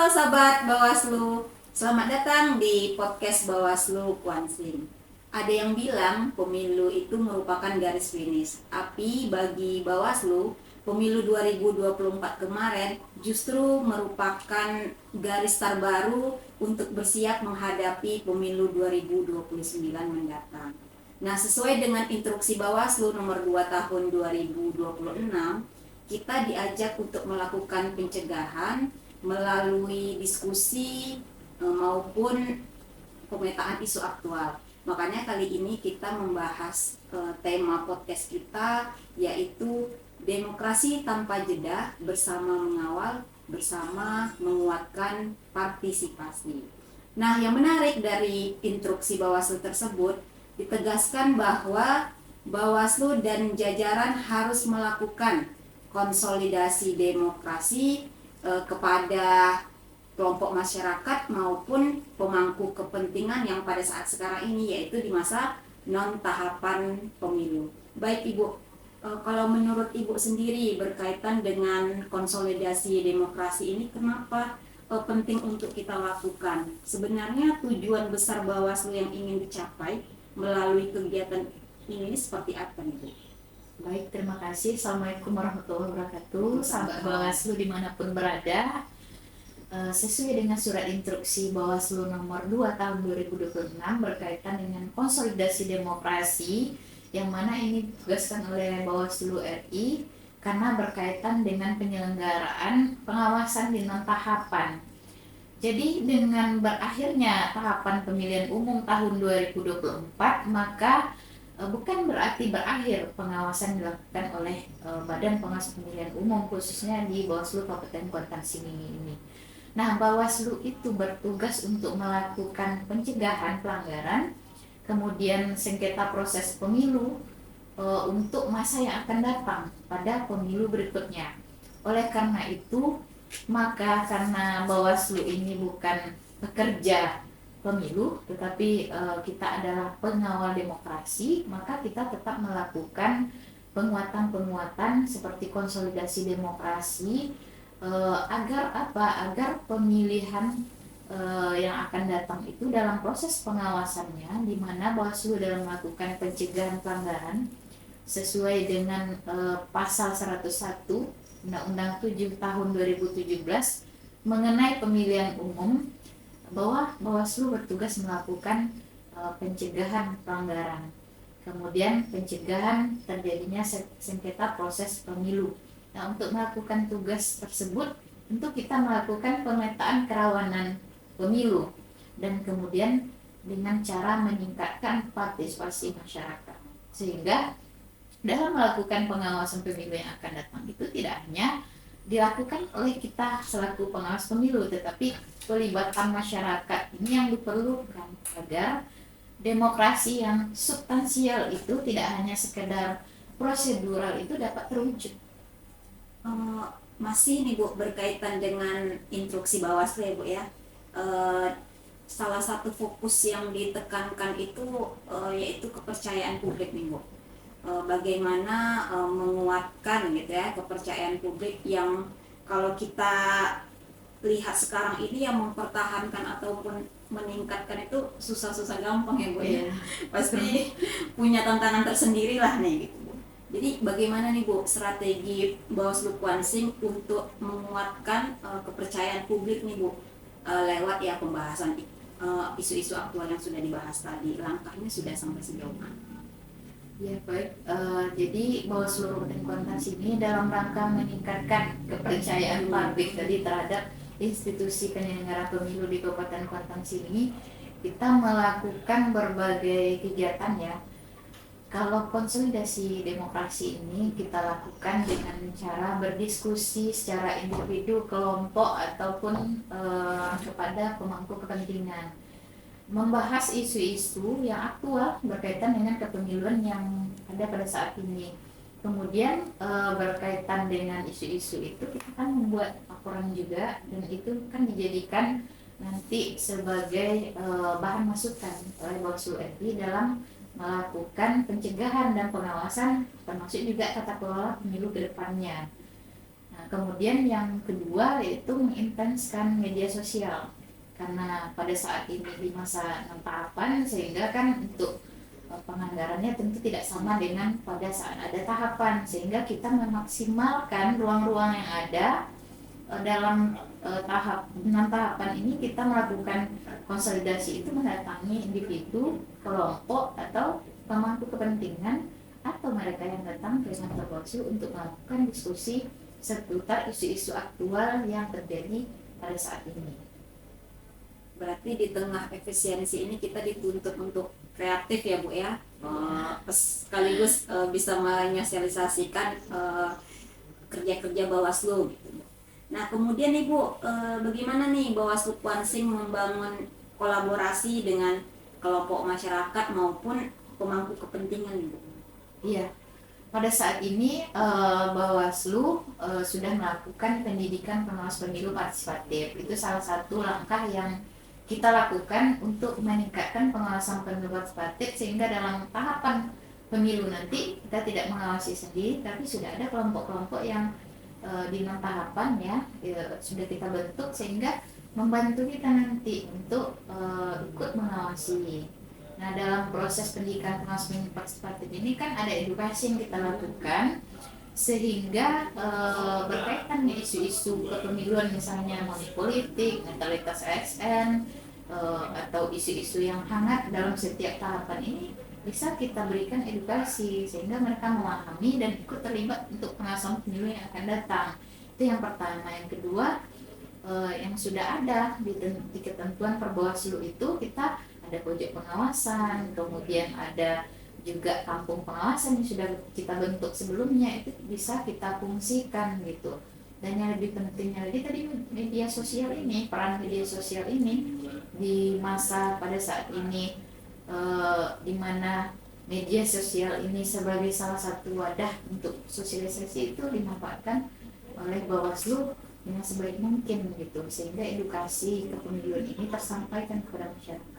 sahabat Bawaslu, selamat datang di podcast Bawaslu Kuansin. Ada yang bilang pemilu itu merupakan garis finish, tapi bagi Bawaslu, pemilu 2024 kemarin justru merupakan garis terbaru untuk bersiap menghadapi pemilu 2029 mendatang. Nah, sesuai dengan instruksi Bawaslu nomor 2 tahun 2026, kita diajak untuk melakukan pencegahan melalui diskusi maupun pemetaan isu aktual. Makanya kali ini kita membahas tema podcast kita, yaitu demokrasi tanpa jeda bersama mengawal, bersama menguatkan partisipasi. Nah, yang menarik dari instruksi Bawaslu tersebut, ditegaskan bahwa Bawaslu dan jajaran harus melakukan konsolidasi demokrasi kepada kelompok masyarakat maupun pemangku kepentingan yang pada saat sekarang ini, yaitu di masa non tahapan pemilu. Baik Ibu, kalau menurut Ibu sendiri berkaitan dengan konsolidasi demokrasi ini, kenapa penting untuk kita lakukan? Sebenarnya tujuan besar Bawaslu yang ingin dicapai melalui kegiatan ini seperti apa Ibu? Baik, terima kasih. Assalamualaikum warahmatullahi wabarakatuh. Sahabat Bawaslu dimanapun berada, sesuai dengan surat instruksi Bawaslu nomor 2 tahun 2026 berkaitan dengan konsolidasi demokrasi, yang mana ini ditugaskan oleh Bawaslu RI karena berkaitan dengan penyelenggaraan pengawasan di non tahapan. Jadi dengan berakhirnya tahapan pemilihan umum tahun 2024, maka bukan berarti berakhir pengawasan dilakukan oleh Badan Pengawas Pemilihan Umum, khususnya di Bawaslu Kabupaten Kuantan Singingi ini. Nah, Bawaslu itu bertugas untuk melakukan pencegahan pelanggaran, kemudian sengketa proses pemilu untuk masa yang akan datang pada pemilu berikutnya. Oleh karena itu, maka karena Bawaslu ini bukan pekerja pemilu, tetapi kita adalah pengawal demokrasi, maka kita tetap melakukan penguatan-penguatan seperti konsolidasi demokrasi agar apa? Agar pemilihan yang akan datang itu dalam proses pengawasannya, di mana Bawaslu dalam melakukan pencegahan pelanggaran sesuai dengan pasal 101 Undang-Undang 7 tahun 2017 mengenai pemilihan umum, bahwa Bawaslu bertugas melakukan pencegahan pelanggaran, kemudian pencegahan terjadinya sengketa proses pemilu. Nah, untuk melakukan tugas tersebut, tentu kita melakukan pemetaan kerawanan pemilu dan kemudian dengan cara meningkatkan partisipasi masyarakat, sehingga dalam melakukan pengawasan pemilu yang akan datang itu tidak hanya dilakukan oleh kita selaku pengawas pemilu, tetapi pelibatan masyarakat ini yang diperlukan agar demokrasi yang substansial itu tidak hanya sekedar prosedural itu dapat terwujud. Masih nih Bu, berkaitan dengan instruksi Bawaslu ya Bu ya, salah satu fokus yang ditekankan itu yaitu kepercayaan publik nih Bu. Bagaimana menguatkan gitu ya kepercayaan publik yang kalau kita lihat sekarang ini yang mempertahankan ataupun meningkatkan itu susah-susah gampang ya Bu ya. Pasti punya tantangan tersendiri lah nih gitu Bu. Jadi bagaimana nih Bu strategi Bawaslu Kuansin untuk menguatkan kepercayaan publik nih Bu lewat ya pembahasan isu-isu aktual yang sudah dibahas tadi, langkahnya sudah sampai sejauh mana? Ya baik, jadi Bawaslu Kabupaten Kuantan ini dalam rangka meningkatkan kepercayaan publik tadi terhadap institusi penyelenggara pemilu di Kabupaten Kuantan ini, kita melakukan berbagai kegiatan ya. Kalau konsolidasi demokrasi ini kita lakukan dengan cara berdiskusi secara individu, kelompok ataupun kepada pemangku kepentingan, membahas isu-isu yang aktual berkaitan dengan kepemiluan yang ada pada saat ini. Kemudian berkaitan dengan isu-isu itu kita kan membuat laporan juga, dan itu kan dijadikan nanti sebagai bahan masukan oleh Bawaslu RI dalam melakukan pencegahan dan pengawasan, termasuk juga tata kelola pemilu ke depannya. Nah, kemudian yang kedua yaitu mengintenskan media sosial, karena pada saat ini di masa tahapan, sehingga kan untuk penganggarannya tentu tidak sama dengan pada saat ada tahapan, sehingga kita memaksimalkan ruang-ruang yang ada dalam tahapan ini. Kita melakukan konsolidasi itu mendatangi individu, kelompok atau pemangku kepentingan, atau mereka yang datang ke kantor Bawaslu untuk melakukan diskusi seputar isu-isu aktual yang terjadi pada saat ini. Berarti di tengah efisiensi ini kita dituntut untuk kreatif ya Bu ya, sekaligus bisa menyosialisasikan kerja-kerja Bawaslu gitu. Nah kemudian nih Bu, bagaimana nih Bawaslu Kuansing membangun kolaborasi dengan kelompok masyarakat maupun pemangku kepentingan nih Bu? Iya, pada saat ini Bawaslu sudah melakukan pendidikan pengawas pemilu partisipatif. Itu salah satu langkah yang kita lakukan untuk meningkatkan pengawasan pemilu partisipatif, sehingga dalam tahapan pemilu nanti kita tidak mengawasi sendiri, tapi sudah ada kelompok-kelompok yang di non tahapan sudah kita bentuk, sehingga membantu kita nanti untuk ikut mengawasi. Nah, dalam proses pendidikan pengawas pemilu partisipatif ini kan ada edukasi yang kita lakukan, sehingga berkaitan dengan isu-isu kepemiluan, misalnya money politik, netralitas ASN, atau isu-isu yang hangat dalam setiap tahapan ini bisa kita berikan edukasi sehingga mereka memahami dan ikut terlibat untuk pengawasan pemilu yang akan datang. Itu yang pertama. Yang kedua, yang sudah ada di ketentuan Perbawaslu itu, kita ada pojok pengawasan, kemudian ada juga kampung pengawasan yang sudah kita bentuk sebelumnya, itu bisa kita fungsikan gitu. Dan yang lebih pentingnya lagi tadi, media sosial ini, peran media sosial ini di masa pada saat ini, di mana media sosial ini sebagai salah satu wadah untuk sosialisasi itu dimanfaatkan oleh Bawaslu dengan sebaik mungkin gitu, sehingga edukasi kepemiluan ini tersampaikan kepada masyarakat.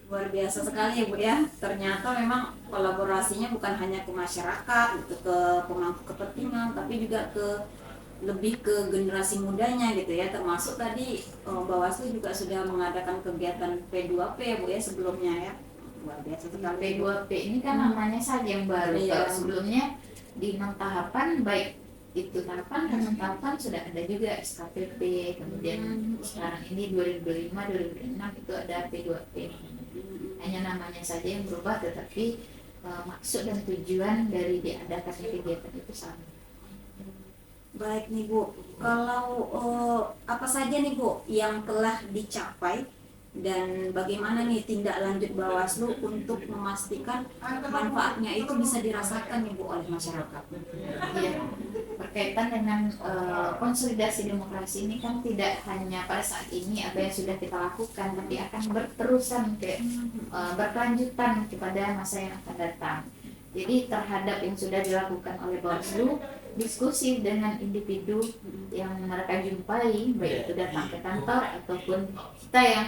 Luar biasa sekali ya Bu ya, ternyata memang kolaborasinya bukan hanya ke masyarakat gitu, ke pemangku kepentingan, tapi juga lebih ke generasi mudanya gitu ya, termasuk tadi Bawaslu juga sudah mengadakan kegiatan P2P ya Bu ya sebelumnya ya. Luar biasa sekali. P2P ini kan namanya saja yang baru. Iya. Sebelumnya di non tahapan, baik itu tahapan dan non tahapan sudah ada juga SKPP, kemudian sekarang ini 2025-2026 itu ada P2P. Hanya namanya saja yang berubah, tetapi maksud dan tujuan dari diadakannya kegiatan itu sama. Baik nih Bu, kalau apa saja nih Bu yang telah dicapai dan bagaimana nih tindak lanjut Bawaslu untuk memastikan manfaatnya itu bisa dirasakan nih Bu oleh masyarakat? Ya, berkaitan dengan konsolidasi demokrasi ini kan tidak hanya pada saat ini apa yang sudah kita lakukan, tapi akan berterusan berkelanjutan kepada masa yang akan datang. Jadi terhadap yang sudah dilakukan oleh Bawaslu, diskusi dengan individu yang mereka jumpai, baik itu datang ke kantor ataupun kita yang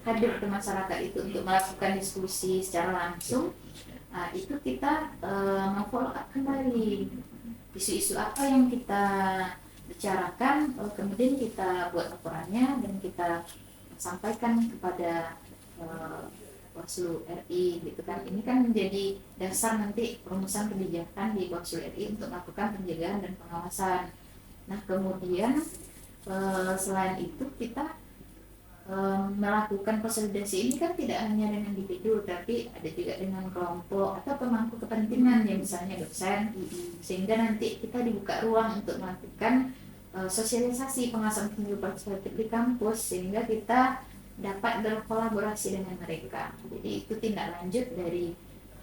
hadir ke masyarakat itu untuk melakukan diskusi secara langsung, itu kita follow up kembali isu-isu apa yang kita bicarakan, kemudian kita buat laporannya dan kita sampaikan kepada Bawaslu RI gitu kan. Ini kan menjadi dasar nanti perumusan kebijakan di Bawaslu RI untuk melakukan pencegahan dan pengawasan. Nah kemudian selain itu kita melakukan konsolidasi ini kan tidak hanya dengan individu, tapi ada juga dengan kelompok atau pemangku kepentingan yang misalnya dosen, sehingga nanti kita dibuka ruang untuk melakukan sosialisasi pengawasan pemilu partisipatif di kampus, sehingga kita dapat berkolaborasi dengan mereka. Jadi itu tindak lanjut dari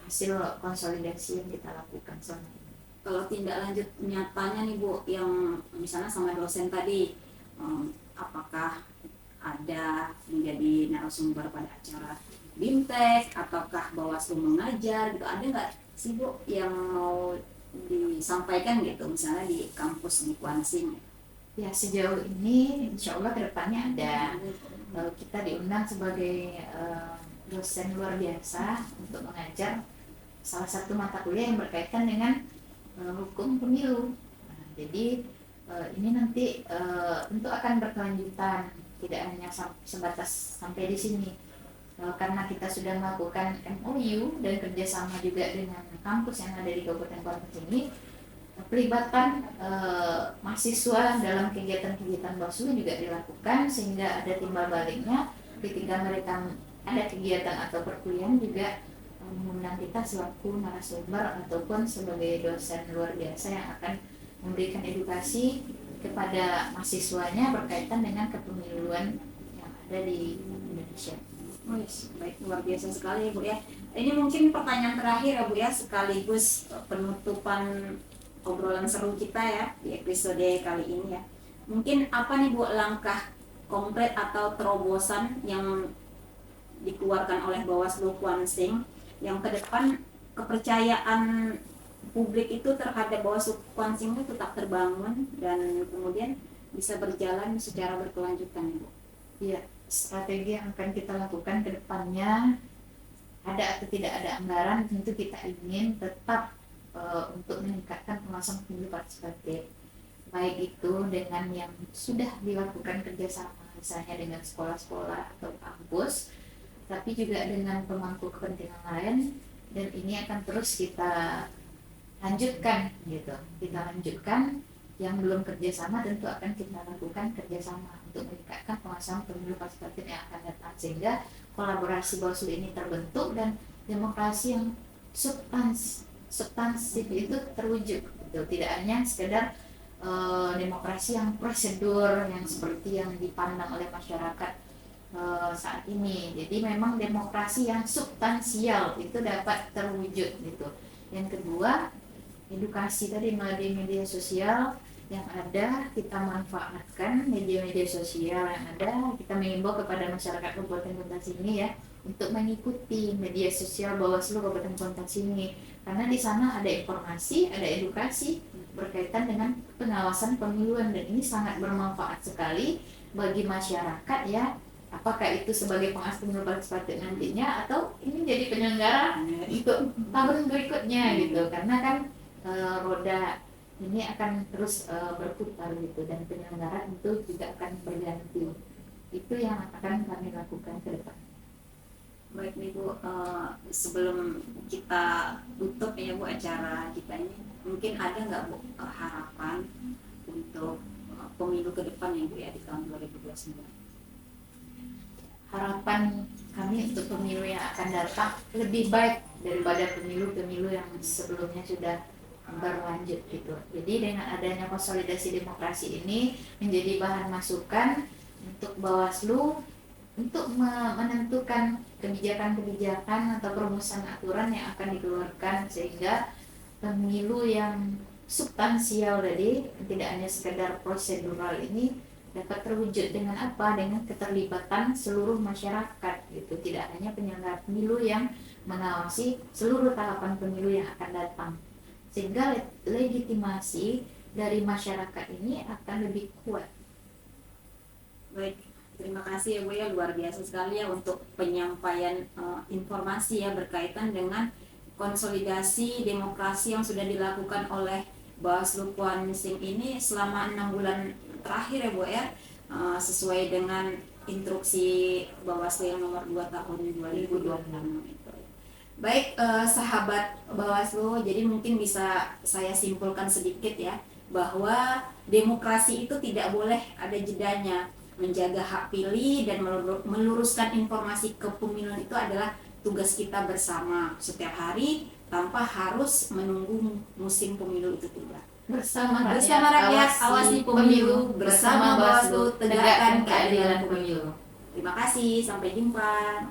hasil konsolidasi yang kita lakukan selama ini. Kalau tindak lanjut nyatanya nih Bu, yang misalnya sama dosen tadi, apakah ada menjadi narasumber pada acara BIMTEK ataukah Bawaslu mengajar gitu, ada nggak sih Bu yang mau disampaikan gitu misalnya di kampus di Kuansing? Ya sejauh ini insya Allah kedepannya ada. Kita diundang sebagai dosen luar biasa untuk mengajar salah satu mata kuliah yang berkaitan dengan hukum pemilu. Jadi Ini nanti tentu akan berkelanjutan, tidak hanya sebatas sampai di sini. Karena kita sudah melakukan MOU dan kerjasama juga dengan kampus yang ada di Kabupaten Kuantan ini, pelibatan mahasiswa dalam kegiatan-kegiatan Bawaslu juga dilakukan, sehingga ada timbal baliknya ketika mereka ada kegiatan atau perkuliahan juga mengundang kita selaku narasumber ataupun sebagai dosen luar biasa yang akan memberikan edukasi kepada mahasiswanya berkaitan dengan kepemiluan yang ada di Indonesia. Baik, luar biasa sekali Bu ya. Ini mungkin pertanyaan terakhir ya Bu ya, sekaligus penutupan obrolan seru kita ya di episode kali ini ya. Mungkin apa nih Bu langkah konkret atau terobosan yang dikeluarkan oleh Bawaslu Kuansing yang ke depan kepercayaan publik itu terhadap Bawaslu Kuansing itu tetap terbangun dan kemudian bisa berjalan secara berkelanjutan Bu? Iya, strategi yang akan kita lakukan ke depannya, ada atau tidak ada anggaran, tentu kita ingin tetap untuk meningkatkan pengawasan pemilu partisipatif, baik itu dengan yang sudah dilakukan kerjasama misalnya dengan sekolah-sekolah atau kampus, tapi juga dengan pemangku kepentingan lain, dan ini akan terus kita lanjutkan gitu. Kita lanjutkan, yang belum kerjasama tentu akan kita lakukan kerjasama untuk meningkatkan pengawasan pemilu partisipatif yang akan datang, sehingga kolaborasi Bawaslu ini terbentuk dan demokrasi yang substansif itu terwujud gitu. Tidak hanya sekedar demokrasi yang prosedur yang seperti yang dipandang oleh masyarakat saat ini. Jadi memang demokrasi yang substansial itu dapat terwujud gitu. Yang kedua, edukasi tadi melalui media sosial yang ada, kita manfaatkan media-media sosial yang ada. Kita mengimbau kepada masyarakat Kabupaten Kuantan ini ya untuk mengikuti media sosial Bawaslu Kabupaten Kuantan ini, karena di sana ada informasi, ada edukasi berkaitan dengan pengawasan pemiluan, dan ini sangat bermanfaat sekali bagi masyarakat ya. Apakah itu sebagai pengawas pemilu partisipatif nantinya atau ini jadi penyelenggara untuk tahun berikutnya gitu, karena kan roda ini akan terus berputar gitu, dan penyelenggara itu juga akan berganti. Itu yang akan kami lakukan ke depan. Baik nih Bu, sebelum kita tutup ya Bu acara kita ini, mungkin ada nggak Bu harapan untuk pemilu ke depan ya Bu ya di tahun 2029? Harapan kami untuk pemilu yang akan datang lebih baik daripada pemilu-pemilu yang sebelumnya sudah berlanjut gitu. Jadi dengan adanya konsolidasi demokrasi ini menjadi bahan masukan untuk Bawaslu untuk menentukan kebijakan-kebijakan atau perumusan aturan yang akan dikeluarkan, sehingga pemilu yang substansial tadi, tidak hanya sekedar prosedural ini, dapat terwujud dengan apa? Dengan keterlibatan seluruh masyarakat gitu. Tidak hanya penyelenggara pemilu yang mengawasi seluruh tahapan pemilu yang akan datang, sehingga legitimasi dari masyarakat ini akan lebih kuat. Baik, terima kasih ya Bu ya, luar biasa sekali ya untuk penyampaian informasi ya berkaitan dengan konsolidasi demokrasi yang sudah dilakukan oleh Bawaslu Kuansing ini selama 6 bulan terakhir ya Bu ya, sesuai dengan instruksi Bawaslu yang nomor 2 tahun 2026 itu. Baik, sahabat Bawaslu, jadi mungkin bisa saya simpulkan sedikit ya, bahwa demokrasi itu tidak boleh ada jedanya. Menjaga hak pilih dan meluruskan informasi kepemiluan itu adalah tugas kita bersama setiap hari, tanpa harus menunggu musim pemilu itu tiba. Bersama rakyat awasi pemilu, bersama Bawaslu tegakkan keadilan pemilu. Terima kasih, sampai jumpa.